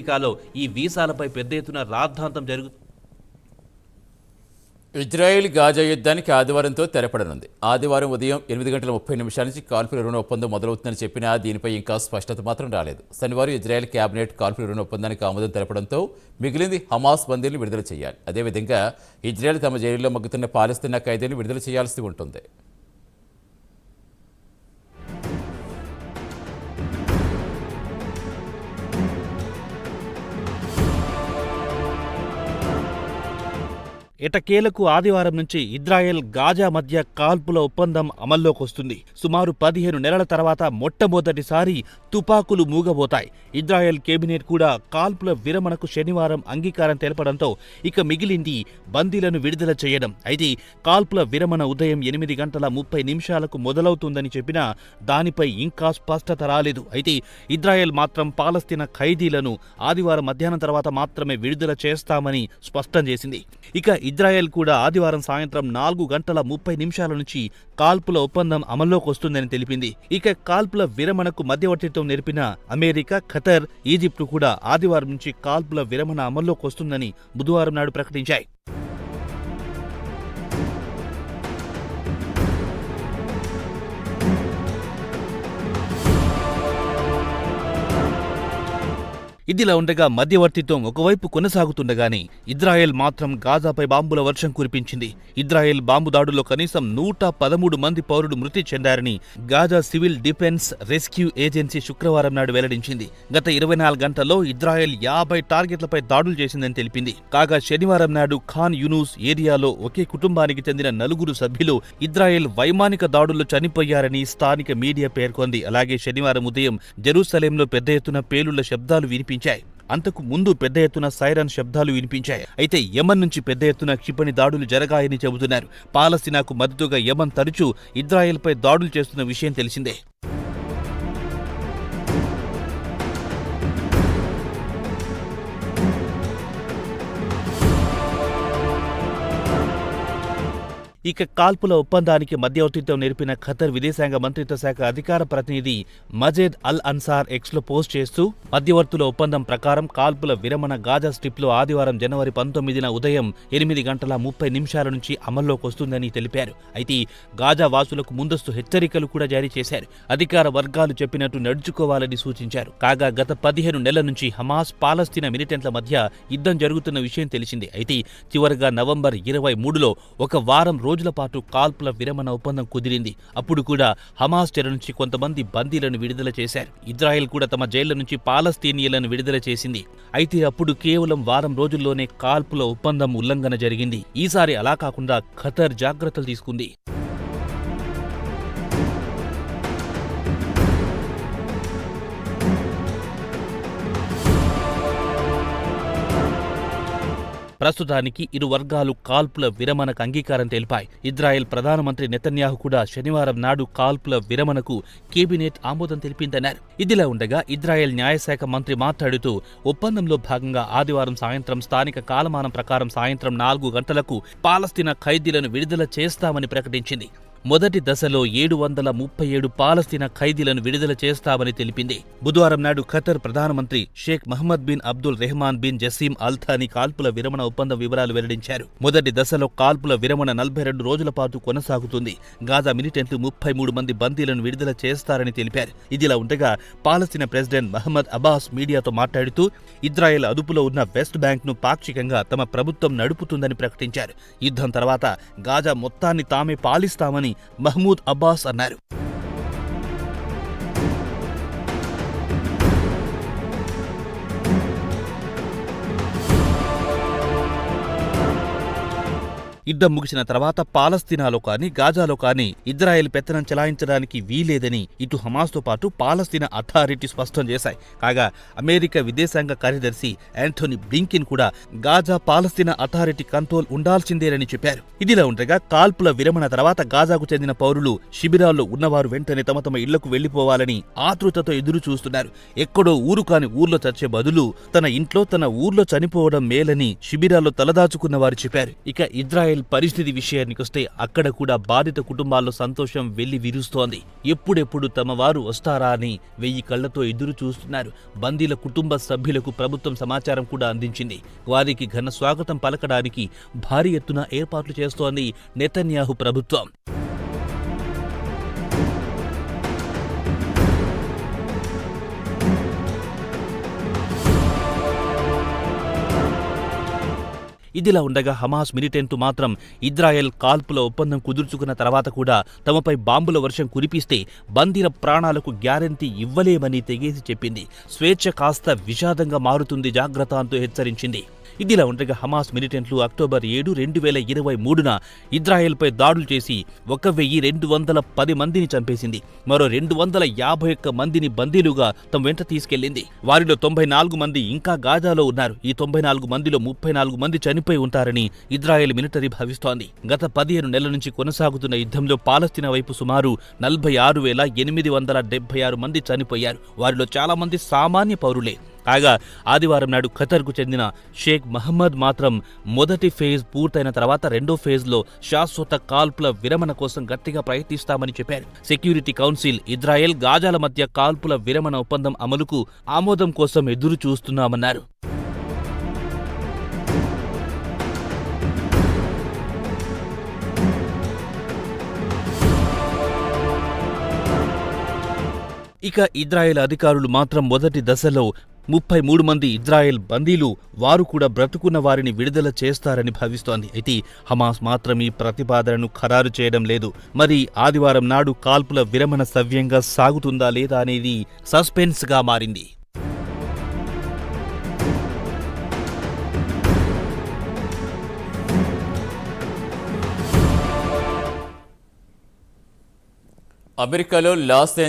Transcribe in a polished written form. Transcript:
అమెరికాలో ఈ వీసాలపై పెద్ద ఎత్తున రాద్ధాంతం జరుగుతుంది. ఇజ్రాయెల్ గాజా యుద్ధానికి ఆదివారంతో తెరపడనుంది. ఆదివారం ఉదయం 8:30 నుంచి కాల్పుల విరమణ ఒప్పందం మొదలవుతుందని చెప్పినా దీనిపై ఇంకా స్పష్టత మాత్రం రాలేదు. శనివారం ఇజ్రాయెల్ కేబినెట్ కాల్పుల విరమణ ఒప్పందానికి ఆమోదం తెలపడంతో మిగిలింది హమాస్ బందీలను విడుదల చేయాలి. అదేవిధంగా ఇజ్రాయెల్ తమ జైలులో మగ్గుతున్న పాలస్తీనా ఖైదీలను విడుదల చేయాల్సి ఉంటుంది. ఎటకేలకు ఆదివారం నుంచి ఇజ్రాయెల్ గాజా మధ్య కాల్పుల ఒప్పందం అమల్లోకి వస్తుంది. సుమారు 15 నెలల తర్వాత మొట్టమొదటిసారి తుపాకులు మూగబోతాయి. ఇజ్రాయెల్ కేబినెట్ కూడా కాల్పుల విరమణకు శనివారం అంగీకారం తెలపడంతో ఇక మిగిలింది బందీలను విడుదల చేయడం. అయితే కాల్పుల విరమణ ఉదయం 8:30 మొదలవుతుందని చెప్పినా దానిపై ఇంకా స్పష్టత రాలేదు. అయితే ఇజ్రాయెల్ మాత్రం పాలస్తీనా ఖైదీలను ఆదివారం మధ్యాహ్నం తర్వాత మాత్రమే విడుదల చేస్తామని స్పష్టం చేసింది. ఇక ఇజ్రాయెల్ కూడా ఆదివారం సాయంత్రం 4:30 నుంచి కాల్పుల ఒప్పందం అమల్లోకి వస్తుందని తెలిపింది. ఇక కాల్పుల విరమణకు మధ్యవర్తిత్వం నెరిపిన అమెరికా, ఖతర్, ఈజిప్టు కూడా ఆదివారం నుంచి కాల్పుల విరమణ అమల్లోకి వస్తుందని బుధవారం నాడు ప్రకటించాయి. ఇదిలా ఉండగా మధ్యవర్తిత్వం ఒకవైపు కొనసాగుతుండగానే ఇజ్రాయెల్ మాత్రం గాజాపై బాంబుల వర్షం కురిపించింది. ఇజ్రాయెల్ బాంబు దాడుల్లో కనీసం 113 మంది పౌరులు మృతి చెందారని Gaza civil defence rescue agency శుక్రవారం నాడు వెల్లడించింది. గత 24 గంటల్లో ఇజ్రాయెల్ 50 టార్గెట్లపై దాడులు చేసిందని తెలిపింది. కాగా శనివారం నాడు ఖాన్ యూనూస్ ఏరియాలో ఒకే కుటుంబానికి చెందిన 4 సభ్యులు ఇజ్రాయెల్ వైమానిక దాడుల్లో చనిపోయారని స్థానిక మీడియా పేర్కొంది. అలాగే శనివారం ఉదయం జెరూసలేంలో పెద్ద ఎత్తున పేలుళ్ల శబ్దాలు వినిపించాయి. అంతకు ముందు పెద్ద ఎత్తున సైరన్ శబ్దాలు వినిపించాయి. అయితే యమన్ నుంచి పెద్ద ఎత్తున క్షిపణి దాడులు జరగాయని చెబుతున్నారు. పాలస్తీనాకు మద్దతుగా యమన్ తరచూ ఇజ్రాయెల్పై దాడులు చేస్తున్న విషయం తెలిసిందే. ఇక కాల్పుల ఒప్పందానికి మధ్యవర్తిత్వం నెరిపిన ఖతర్ విదేశాంగ మంత్రిత్వ శాఖ అధికార ప్రతినిధి మజేద్ అల్ అన్సార్ ఎక్స్లో పోస్ట్ చేస్తూ మధ్యవర్తుల ఒప్పందం ప్రకారం కాల్పుల విరమణ గాజా స్ట్రిప్లో ఆదివారం జనవరి 19న ఉదయం 8:30 నుంచి అమల్లోకి వస్తుందని తెలిపారు. అయితే గాజా వాసులకు ముందస్తు హెచ్చరికలు కూడా జారీ చేశారు. అధికార వర్గాలు చెప్పినట్టు నడుచుకోవాలని సూచించారు. కాగా గత 15 నెలల నుంచి హమాస్, పాలస్తీనా మిలిటెంట్ల మధ్య యుద్ధం జరుగుతున్న విషయం తెలిసింది. అయితే చివరగా నవంబర్ 23లో ఒక వారం రోజుల పాటు కాల్పుల విరమణ ఒప్పందం కుదిరింది. అప్పుడు కూడా హమాస్ చెర నుంచి కొంతమంది బందీలను విడుదల చేశారు. ఇజ్రాయెల్ కూడా తమ జైళ్ల నుంచి పాలస్తీనియన్లను విడుదల చేసింది. అయితే అప్పుడు కేవలం వారం రోజుల్లోనే కాల్పుల ఒప్పందం ఉల్లంఘన జరిగింది. ఈసారి అలా కాకుండా ఖతర్ జాగ్రత్తలు తీసుకుంది. ప్రస్తుతానికి ఇరు వర్గాలు కాల్పుల విరమణకు అంగీకారం తెలిపాయి. ఇజ్రాయెల్ ప్రధానమంత్రి నెతన్యాహు కూడా శనివారం నాడు కాల్పుల విరమణకు కేబినెట్ ఆమోదం తెలిపిందన్నారు. ఇదిలా ఉండగా ఇజ్రాయెల్ న్యాయశాఖ మంత్రి మాట్లాడుతూ ఒప్పందంలో భాగంగా ఆదివారం సాయంత్రం స్థానిక కాలమానం ప్రకారం సాయంత్రం 4 గంటలకు పాలస్తీనా ఖైదీలను విడుదల చేస్తామని ప్రకటించింది. మొదటి దశలో 737 పాలస్తీనా ఖైదీలను విడుదల చేస్తామని తెలిపింది. బుధవారం నాడు ఖతర్ ప్రధానమంత్రి Sheikh Mohammed bin Abdul Rahman bin Jassim Al Thani కాల్పుల విరమణ ఒప్పందం వివరాలు వెల్లడించారు. మొదటి దశలో కాల్పుల విరమణ 42 రోజుల పాటు కొనసాగుతుంది. గాజా మిలిటెంట్లు 33 మంది బందీలను విడుదల చేస్తారని తెలిపారు. ఇదిలా ఉండగా పాలస్తీనా ప్రెసిడెంట్ మహమ్మద్ అబ్బాస్ మీడియాతో మాట్లాడుతూ ఇజ్రాయెల్ అదుపులో ఉన్న వెస్ట్ బ్యాంక్ను పాక్షికంగా తమ ప్రభుత్వం నడుపుతుందని ప్రకటించారు. యుద్ధం తర్వాత గాజా మొత్తాన్ని తామే పాలిస్తామని మహ్మూద్ అబ్బాస్ అన్నారు. యుద్ధం ముగిసిన తర్వాత పాలస్తీనాలో కానీ గాజాలో కానీ ఇజ్రాయెల్ పెత్తనం చెలాయించడానికి వీలేదని ఇటు హమాస్తో పాటు పాలస్తీనా అథారిటీ స్పష్టం చేశాయి. కాగా అమెరికా విదేశాంగ కార్యదర్శి యాంటోనీ బ్లింకెన్ కూడా గాజా పాలస్తీనా అథారిటీ కంట్రోల్ ఉండాల్సిందేనని చెప్పారు. ఇదిలా ఉండగా కాల్పుల విరమణ తర్వాత గాజాకు చెందిన పౌరులు శిబిరాల్లో ఉన్నవారు వెంటనే తమ తమ ఇళ్లకు వెళ్లిపోవాలని ఆతృతతో ఎదురు చూస్తున్నారు. ఎక్కడో ఊరు కాని ఊర్లో చచ్చే బదులు తన ఇంట్లో తన ఊర్లో చనిపోవడం మేలని శిబిరాల్లో తలదాచుకున్న వారు చెప్పారు. ఇక ఇజ్రాయెల్ ఇజ్రాయెల్ పరిస్థితి విషయానికొస్తే అక్కడ కూడా బాధిత కుటుంబాల్లో సంతోషం వెళ్లి విరుస్తోంది. ఎప్పుడెప్పుడు తమ వారు వస్తారా అని 1000 కళ్లతో ఎదురు చూస్తున్నారు. బందీల కుటుంబ సభ్యులకు ప్రభుత్వం సమాచారం కూడా అందించింది. వారికి ఘన స్వాగతం పలకడానికి భారీ ఎత్తున ఏర్పాట్లు చేస్తోంది నెతన్యాహు ప్రభుత్వం. ఇదిలా ఉండగా హమాస్ మిలిటెంట్లు మాత్రం ఇజ్రాయెల్ కాల్పుల ఒప్పందం కుదుర్చుకున్న తర్వాత కూడా తమపై బాంబుల వర్షం కురిపిస్తే బందీల ప్రాణాలకు గ్యారంటీ ఇవ్వలేమని తెగేసి చెప్పింది. స్వేచ్ఛ కాస్త విషాదంగా మారుతుంది, జాగ్రత్త అంటూ హెచ్చరించింది. ఇదిలా ఉండగా హమాస్ మిలిటెంట్లు అక్టోబర్ 7, 2023న ఇజ్రాయెల్పై దాడులు చేసి 1210 మందిని చంపేసింది. మరో 251 మందిని బందీలుగా తమ వెంట తీసుకెళ్లింది. వారిలో 94 మంది ఇంకా గాజాలో ఉన్నారు. ఈ 94 మందిలో 34 మంది చనిపోయి ఉంటారని ఇజ్రాయెల్ మిలిటరీ భావిస్తోంది. గత 15 నెలల నుంచి కొనసాగుతున్న యుద్ధంలో పాలస్తీనా వైపు సుమారు 46,876 మంది చనిపోయారు. వారిలో చాలా మంది సామాన్య పౌరులే. కాగా ఆదివారం నాడు ఖతర్కు చెందిన షేక్ మహమ్మద్ మాత్రం మొదటి ఫేజ్ పూర్తయిన తర్వాత రెండో ఫేజ్లో శాశ్వత కాల్పుల విరమణ కోసం గట్టిగా ప్రయత్నిస్తామని చెప్పారు. సెక్యూరిటీ కౌన్సిల్ ఇజ్రాయెల్ గాజాల మధ్య కాల్పుల విరమణ ఒప్పందం అమలుకు ఆమోదం కోసం ఎదురు చూస్తున్నామన్నారు. ఇక ఇజ్రాయెల్ అధికారులు మాత్రం మొదటి దశలో 33 మంది ఇజ్రాయెల్ బందీలు వారు కూడా బ్రతుకున్న వారిని విడుదల చేస్తారని భావిస్తోంది. అయితే హమాస్ మాత్రం ఈ ప్రతిపాదనను ఖరారు చేయడం లేదు. మరి ఆదివారం నాడు కాల్పుల విరమణ సవ్యంగా సాగుతుందా లేదా అనేది సస్పెన్స్గా మారింది. అమెరికాలో లాస్ ఏంజల్స్